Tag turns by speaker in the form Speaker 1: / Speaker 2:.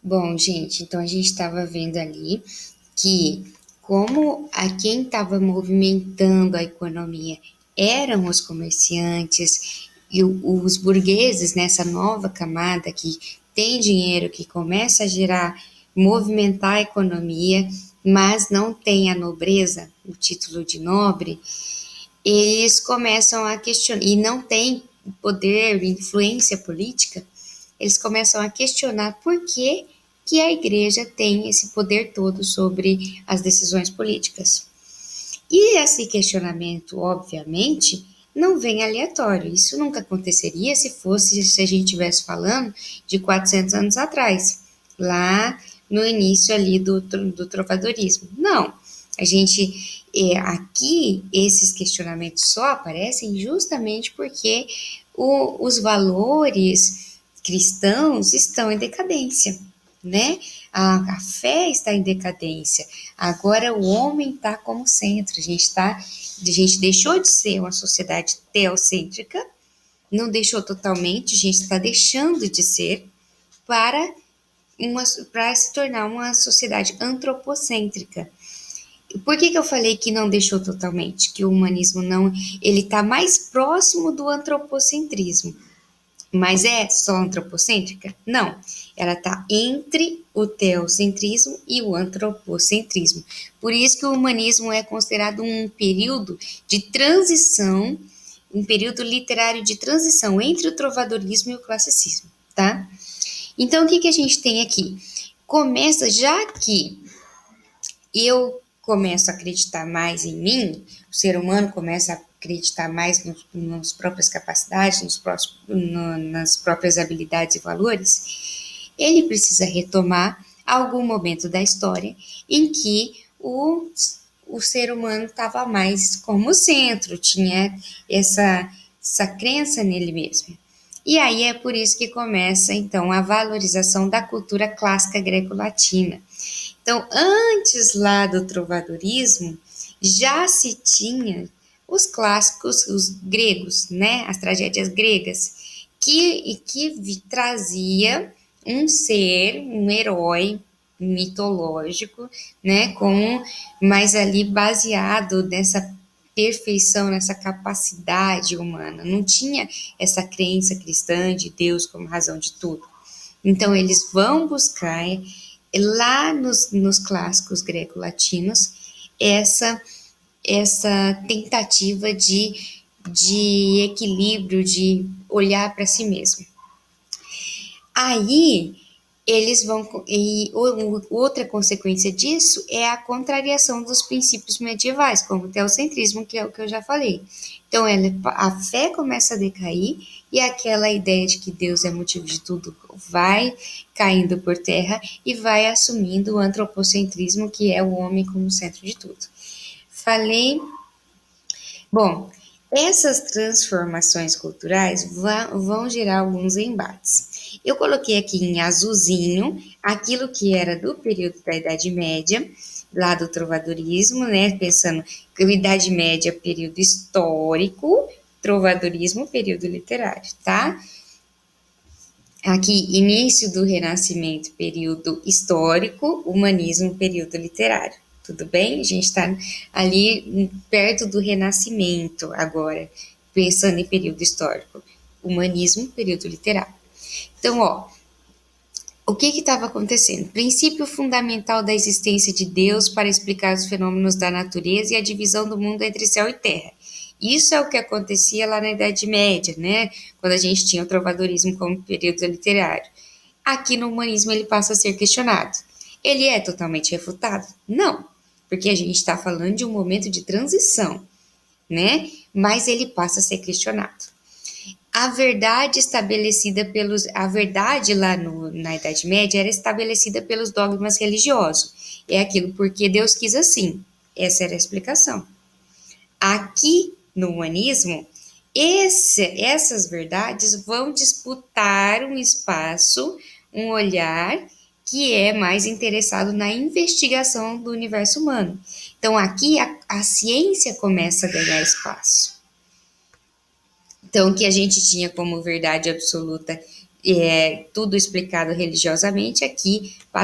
Speaker 1: Bom, gente, então a gente estava vendo ali que como a quem estava movimentando a economia eram os comerciantes e os burgueses nessa nova camada que tem dinheiro, que começa a gerar, movimentar a economia, mas não tem a nobreza, o título de nobre, eles começam a questionar, e não tem poder, influência política, eles começam a questionar por que a igreja tem esse poder todo sobre as decisões políticas. E esse questionamento, obviamente, não vem aleatório. Isso nunca aconteceria se a gente estivesse falando de 400 anos atrás, lá no início ali do trovadorismo. Não, a gente aqui esses questionamentos só aparecem justamente porque os valores cristãos estão em decadência, né? A fé está em decadência. Agora o homem está como centro. A gente deixou de ser uma sociedade teocêntrica, não deixou totalmente, a gente está deixando de ser para para se tornar uma sociedade antropocêntrica. Por que eu falei que não deixou totalmente? Que o humanismo não, ele está mais próximo do antropocentrismo. Mas é só antropocêntrica? Não. Ela está entre o teocentrismo e o antropocentrismo. Por isso que o humanismo é considerado um período de transição, um período literário de transição entre o trovadorismo e o classicismo, tá? Então, o que a gente tem aqui? Começa, já que eu começo a acreditar mais em mim, o ser humano começa a acreditar mais nas próprias capacidades, nas próprias habilidades e valores, ele precisa retomar algum momento da história em que o ser humano estava mais como centro, tinha essa crença nele mesmo. E aí é por isso que começa, então, a valorização da cultura clássica greco-latina. Então, antes lá do trovadorismo, já se tinha os clássicos, os gregos, né, as tragédias gregas, que trazia um ser, um herói mitológico, né, com mais ali baseado nessa perfeição, nessa capacidade humana. Não tinha essa crença cristã de Deus como razão de tudo. Então, eles vão buscar lá nos clássicos greco-latinos essa, essa tentativa de equilíbrio, de olhar para si mesmo. Aí eles vão. E outra consequência disso é a contrariação dos princípios medievais, como o teocentrismo, que é o que eu já falei. Então, a fé começa a decair e aquela ideia de que Deus é motivo de tudo vai caindo por terra e vai assumindo o antropocentrismo, que é o homem como centro de tudo. Falei. Bom, essas transformações culturais vão gerar alguns embates. Eu coloquei aqui em azulzinho aquilo que era do período da Idade Média, lá do trovadorismo, né? Pensando que a Idade Média, período histórico, trovadorismo, período literário, tá? Aqui, início do Renascimento, período histórico, humanismo, período literário. Tudo bem? A gente está ali perto do Renascimento agora, pensando em período histórico. Humanismo, período literário. Então, ó, o que estava acontecendo? Princípio fundamental da existência de Deus para explicar os fenômenos da natureza e a divisão do mundo entre céu e terra. Isso é o que acontecia lá na Idade Média, né? Quando a gente tinha o trovadorismo como período literário. Aqui no humanismo ele passa a ser questionado. Ele é totalmente refutado? Não, porque a gente está falando de um momento de transição, né? Mas ele passa a ser questionado. A verdade estabelecida pelos. A verdade lá na Idade Média era estabelecida pelos dogmas religiosos. É aquilo porque Deus quis assim. Essa era a explicação. Aqui no humanismo, essas verdades vão disputar um espaço, um olhar que é mais interessado na investigação do universo humano. Então, aqui a ciência começa a ganhar espaço. Então, o que a gente tinha como verdade absoluta tudo explicado religiosamente, aqui